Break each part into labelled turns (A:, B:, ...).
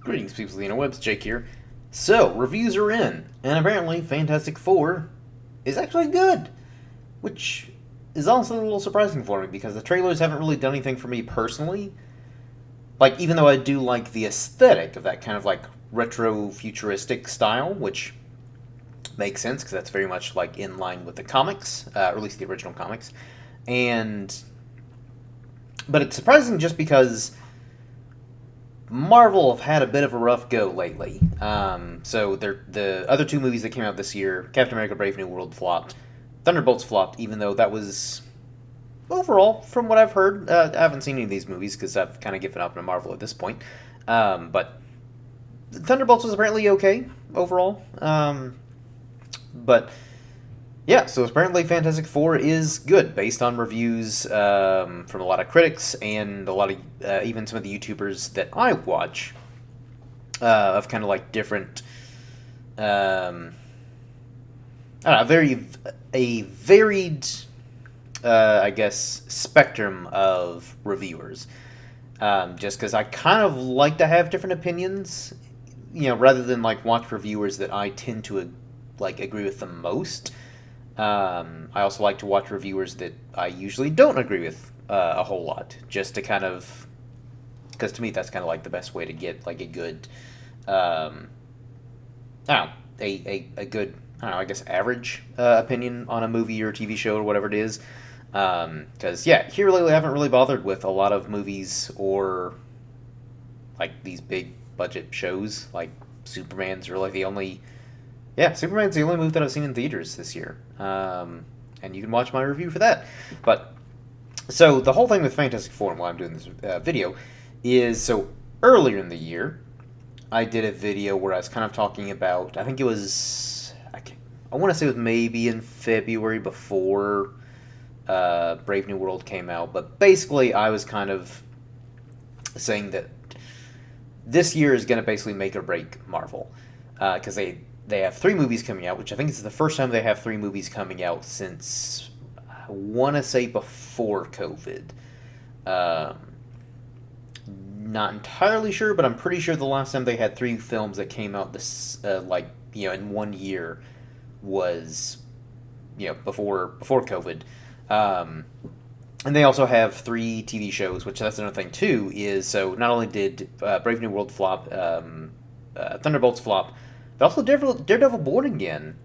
A: Greetings, people of the interwebs. Jake here. So, reviews are in, and apparently Fantastic Four is actually good, which is also a little surprising for me because the trailers haven't really done anything for me personally. Like, even though I do like the aesthetic of that kind of like retro futuristic style, which makes sense because that's very much like in line with the comics, or at least the original comics. And but it's surprising just because Marvel have had a bit of a rough go lately. So the other two movies that came out this year, Captain America: Brave New World flopped, Thunderbolts flopped, even though that was overall, from what I've heard, I haven't seen any of these movies because I've kind of given up on Marvel at this point. But Thunderbolts was apparently okay overall. But yeah, so apparently Fantastic Four is good based on reviews from a lot of critics and a lot of even some of the YouTubers that I watch of kind of like different, I don't know, a varied, I guess, spectrum of reviewers. Just because I kind of like to have different opinions, rather than like watch reviewers that I tend to like agree with the most. I also like to watch reviewers that I usually don't agree with a whole lot, just to kind of, because to me that's kind of like the best way to get like a good, I don't know, a good, I don't know, I guess average opinion on a movie or TV show or whatever it is. Because yeah, here lately I haven't really bothered with a lot of movies or like these big budget shows. Like Superman's really the only, yeah, Superman's the only movie that I've seen in theaters this year. And you can watch my review for that. But so the whole thing with Fantastic Four and why I'm doing this video is, so earlier in the year I did a video where I was kind of talking about, I think it was, I want to say it was maybe in February before Brave New World came out, but basically I was kind of saying that this year is going to basically make or break Marvel, because they have three movies coming out, which I think is the first time they have three movies coming out since, I want to say, before COVID. Not entirely sure, but I'm pretty sure the last time they had three films that came out this in 1 year was before COVID. And they also have three TV shows, which that's another thing too. Is so not only did Brave New World flop, Thunderbolts flop, but also Daredevil Born Again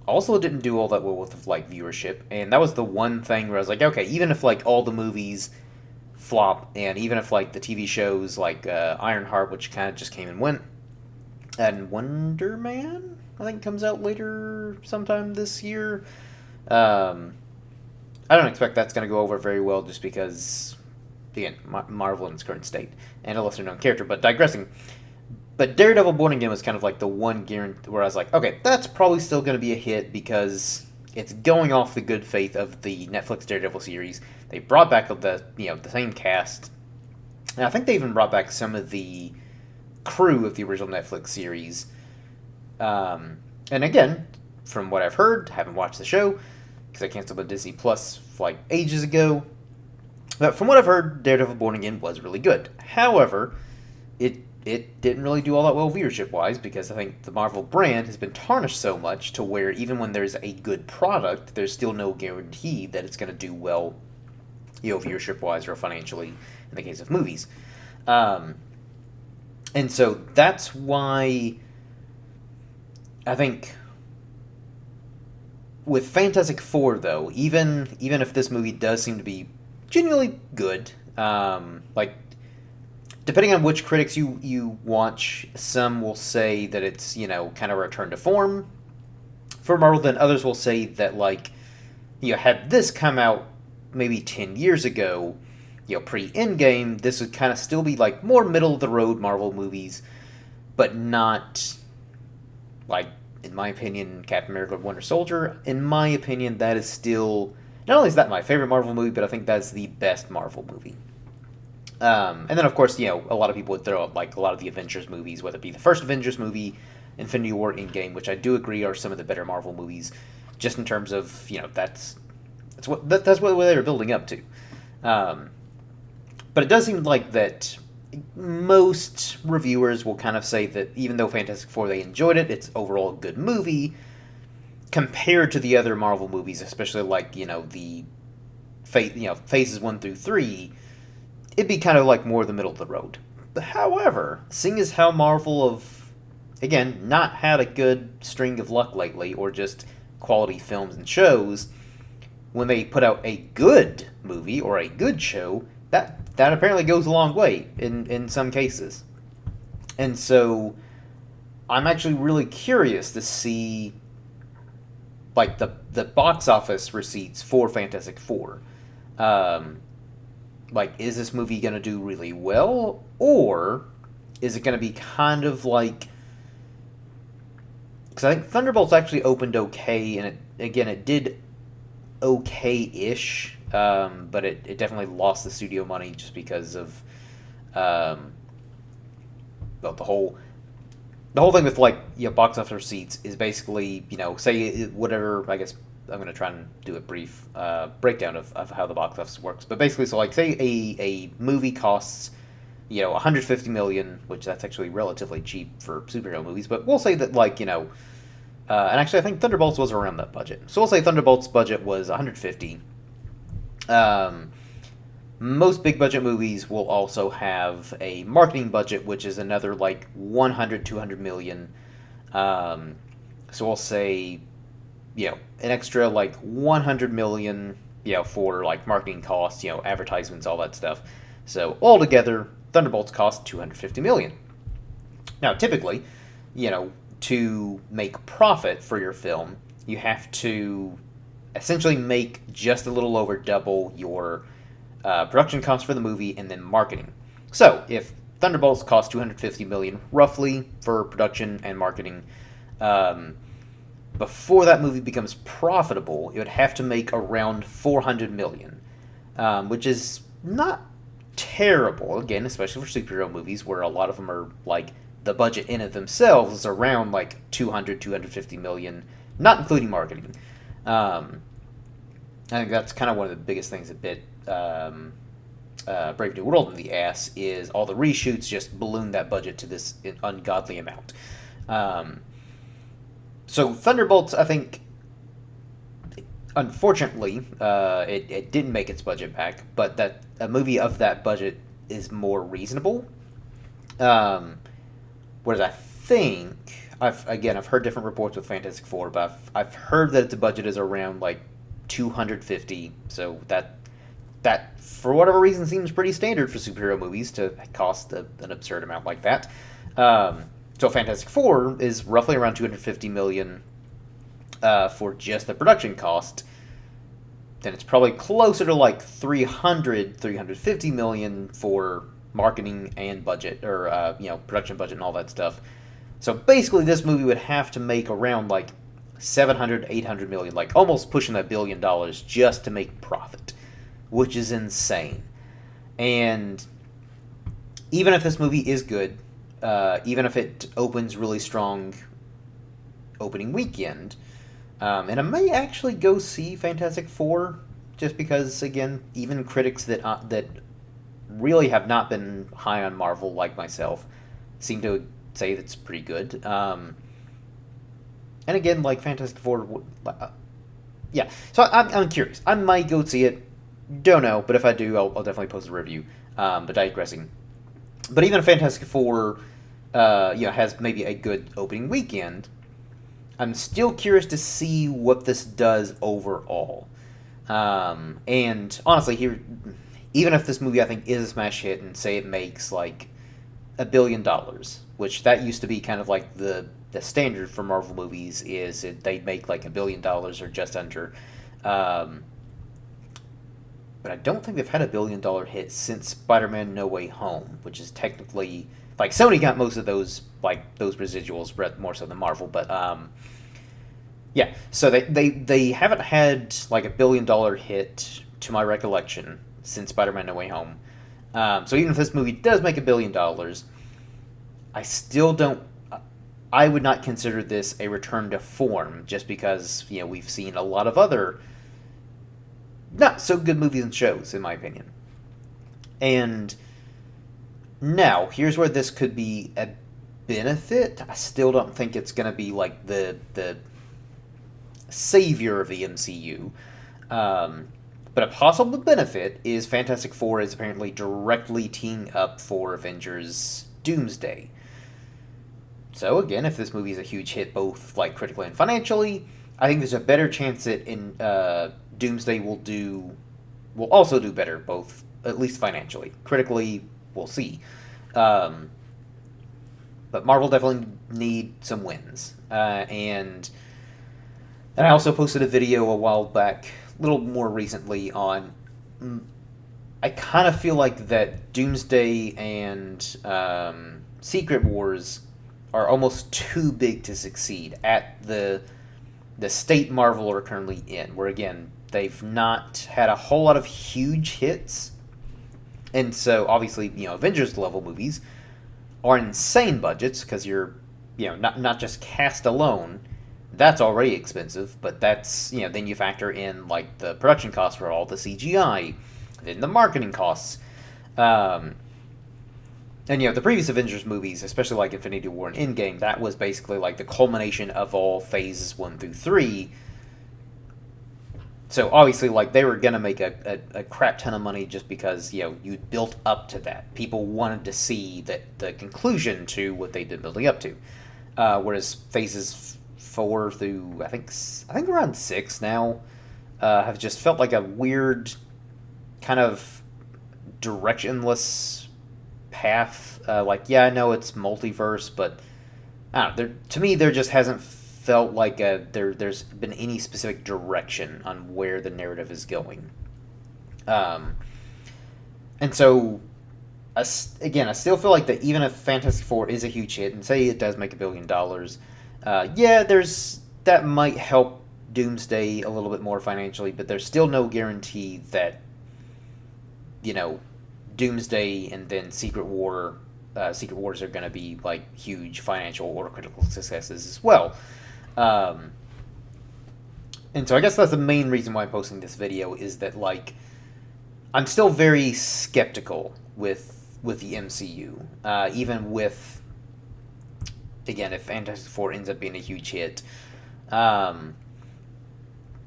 A: also didn't do all that well with like viewership, and that was the one thing where I was like, okay, even if like all the movies flop, and even if like the TV shows like Ironheart, which kind of just came and went, and Wonder Man, I think comes out later sometime this year. I don't expect that's going to go over very well, just because, again, Marvel in its current state, and a lesser known character. But digressing, but Daredevil Born Again was kind of like the one guarantee where I was like, okay, that's probably still going to be a hit because it's going off the good faith of the Netflix Daredevil series. They brought back the same cast, and I think they even brought back some of the crew of the original Netflix series. And again, from what I've heard, haven't watched the show because I canceled my Disney Plus like ages ago. But from what I've heard, Daredevil Born Again was really good. However, it didn't really do all that well viewership wise, because I think the Marvel brand has been tarnished so much to where even when there's a good product, there's still no guarantee that it's going to do well, viewership wise or financially in the case of movies. And so that's why I think with Fantastic Four, though, even if this movie does seem to be genuinely good, like, depending on which critics you watch, some will say that it's, kind of a return to form for Marvel, then others will say that, like, had this come out maybe 10 years ago, pre-Endgame, this would kind of still be, like, more middle-of-the-road Marvel movies, but not, like, in my opinion, Captain America: Winter Soldier. In my opinion, that is still, not only is that my favorite Marvel movie, but I think that's the best Marvel movie. And then, of course, a lot of people would throw up like a lot of the Avengers movies, whether it be the first Avengers movie, Infinity War, Endgame, which I do agree are some of the better Marvel movies, just in terms of that's what they were building up to. But it does seem like that most reviewers will kind of say that even though Fantastic Four, they enjoyed it, it's overall a good movie compared to the other Marvel movies, especially like the phases 1 through 3. It'd be kind of like more the middle of the road. But however, seeing as how Marvel have again not had a good string of luck lately, or just quality films and shows, when they put out a good movie or a good show, that apparently goes a long way in some cases. And so I'm actually really curious to see like the box office receipts for Fantastic Four. Like, is this movie going to do really well, or is it going to be kind of like? Because I think Thunderbolts actually opened okay, and it did okay-ish, but it definitely lost the studio money just because of well, the whole thing with like box office receipts is basically say whatever. I guess I'm going to try and do a brief breakdown of how the box office works. But basically, so like say a movie costs 150 million, which that's actually relatively cheap for superhero movies. But we'll say that like and actually I think Thunderbolts was around that budget. So we'll say Thunderbolts' budget was 150. Most big budget movies will also have a marketing budget, which is another like 100, 200 million. So we'll say, an extra like 100 million, for like marketing costs, advertisements, all that stuff. So altogether, Thunderbolts cost 250 million. Now, typically, to make profit for your film, you have to essentially make just a little over double your production costs for the movie and then marketing. So if Thunderbolts cost 250 million roughly for production and marketing, before that movie becomes profitable, it would have to make around 400 million, which is not terrible. Again, especially for superhero movies, where a lot of them are like the budget in it themselves is around like 200, 250 million, not including marketing. I think that's kind of one of the biggest things that bit Brave New World in the ass is all the reshoots just ballooned that budget to this ungodly amount. So Thunderbolts, I think, unfortunately, it didn't make its budget back, but that a movie of that budget is more reasonable. Whereas I think I've heard different reports with Fantastic Four, but I've heard that its budget is around like 250. So that for whatever reason seems pretty standard for superhero movies to cost an absurd amount like that. So Fantastic Four is roughly around 250 million for just the production cost. Then it's probably closer to like 350 million for marketing and budget, or production budget and all that stuff. So basically, this movie would have to make around like 700, 800 million, like almost pushing $1 billion just to make profit, which is insane. And even if this movie is good, even if it opens really strong opening weekend, and I may actually go see Fantastic Four, just because, again, even critics that really have not been high on Marvel, like myself, seem to say that's pretty good. And again, like Fantastic Four, yeah. So I'm curious. I might go see it. Don't know, but if I do, I'll definitely post a review. But digressing. But even if Fantastic Four, has maybe a good opening weekend, I'm still curious to see what this does overall. And honestly, here, even if this movie I think is a smash hit, and say it makes like $1 billion, which that used to be kind of like the standard for Marvel movies, is they make like $1 billion or just under. But I don't think they've had $1 billion hit since Spider-Man: No Way Home, which is technically like Sony got most of those residuals more so than Marvel, but yeah. So they haven't had like $1 billion hit to my recollection since Spider-Man: No Way Home. So even if this movie does make $1 billion, I still don't. I would not consider this a return to form, just because we've seen a lot of other not so good movies and shows, in my opinion. And Now, here's where this could be a benefit. I still don't think it's going to be like the savior of the MCU. Um, but a possible benefit is Fantastic Four is apparently directly teeing up for Avengers Doomsday. So again, if this movie is a huge hit, both like critically and financially, I think there's a better chance that in Doomsday will also do better, both at least financially. Critically, we'll see. Um, but Marvel definitely need some wins, and I also posted a video a while back, a little more recently, on. I kind of feel like that Doomsday and Secret Wars are almost too big to succeed at the state Marvel are currently in, where again they've not had a whole lot of huge hits, and so obviously Avengers level movies are insane budgets because you're not just cast alone. That's already expensive, but that's then you factor in like the production costs for all the CGI, then the marketing costs, um, and the previous Avengers movies, especially like Infinity War and Endgame, that was basically like the culmination of all phases 1 through 3. So obviously, like they were gonna make a crap ton of money just because you built up to that. People wanted to see that the conclusion to what they'd been building up to. Whereas phases 4 through I think around 6 now have just felt like a weird kind of directionless path. I know it's multiverse, but I don't know. To me, there just hasn't felt like there's been any specific direction on where the narrative is going. Um, and so, again, I still feel like that even if Fantastic Four is a huge hit, and say it does make $1 billion, that might help Doomsday a little bit more financially, but there's still no guarantee that you know Doomsday and then Secret Wars are going to be like huge financial or critical successes as well. Um, and so I guess that's the main reason why I'm posting this video is that like I'm still very skeptical with the MCU, even with again if Fantastic Four ends up being a huge hit. Um,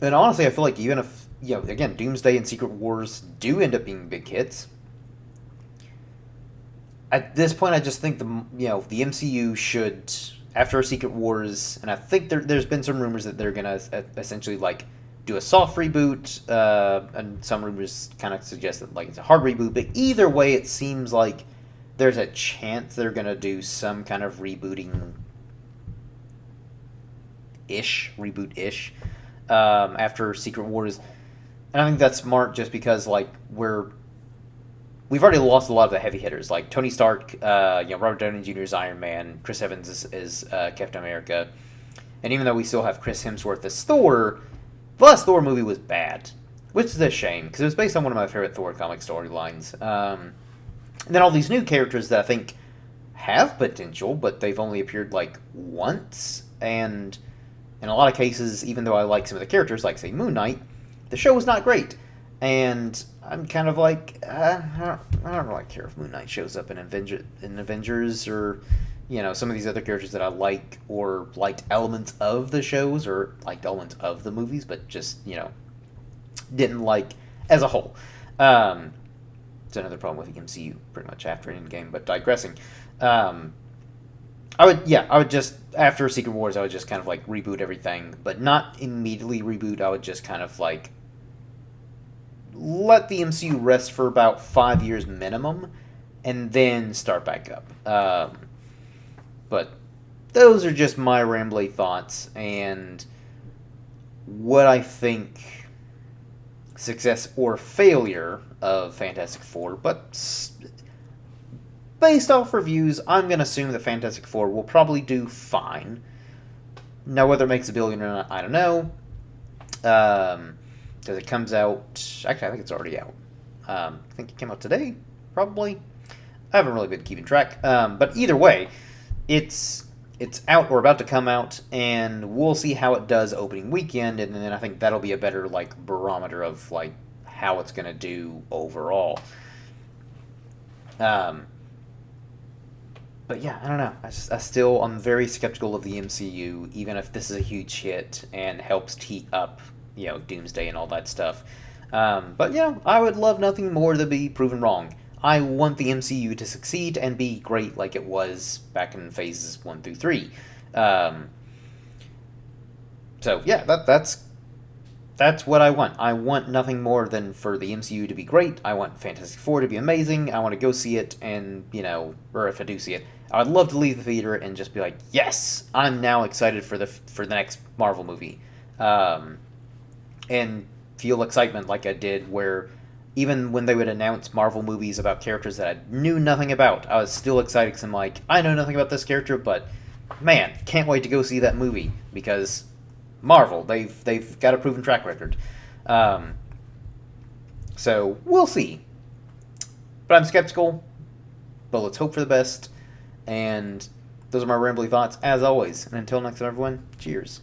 A: and honestly, I feel like even if again Doomsday and Secret Wars do end up being big hits, at this point, I just think the MCU should after Secret Wars, and I think there's been some rumors that they're gonna essentially like do a soft reboot, and some rumors kind of suggest that like it's a hard reboot. But either way, it seems like there's a chance they're gonna do some kind of reboot ish after Secret Wars, and I think that's smart just because like we've already lost a lot of the heavy hitters, like Tony Stark, Robert Downey Jr. is Iron Man, Chris Evans is Captain America, and even though we still have Chris Hemsworth as Thor, the last Thor movie was bad, which is a shame because it was based on one of my favorite Thor comic storylines. And then all these new characters that I think have potential, but they've only appeared like once, and in a lot of cases, even though I like some of the characters, like say Moon Knight, the show was not great. And I'm kind of like, I don't really care if Moon Knight shows up in Avengers or, some of these other characters that I like or liked elements of the shows or liked elements of the movies, but just, didn't like as a whole. It's another problem with the MCU pretty much after Endgame, but digressing. I would just, after Secret Wars, I would just kind of like reboot everything, but not immediately reboot. I would just kind of like let the MCU rest for about 5 years minimum, and then start back up. But those are just my rambly thoughts and what I think success or failure of Fantastic Four. But based off reviews, I'm going to assume that Fantastic Four will probably do fine. Now, whether it makes $1 billion or not, I don't know. Because it comes out. Actually, I think it's already out. I think it came out today, probably. I haven't really been keeping track. But either way, it's out or about to come out, and we'll see how it does opening weekend, and then I think that'll be a better like barometer of like how it's gonna do overall. but yeah, I don't know. I'm very skeptical of the MCU, even if this is a huge hit and helps tee up, Doomsday and all that stuff. But yeah, I would love nothing more than be proven wrong. I want the MCU to succeed and be great like it was back in phases 1 through 3. Um, so yeah, that's what I want. I want nothing more than for the MCU to be great. I want Fantastic Four to be amazing. I want to go see it, and or if I do see it, I'd love to leave the theater and just be like, yes, I'm now excited for the next Marvel movie, and feel excitement like I did where. Even when they would announce Marvel movies about characters that I knew nothing about, I was still excited because I'm like, I know nothing about this character, but man, can't wait to go see that movie because Marvel, they've got a proven track record. Um, so we'll see, but I'm skeptical. But let's hope for the best. And those are my rambly thoughts as always. And until next time, everyone, cheers.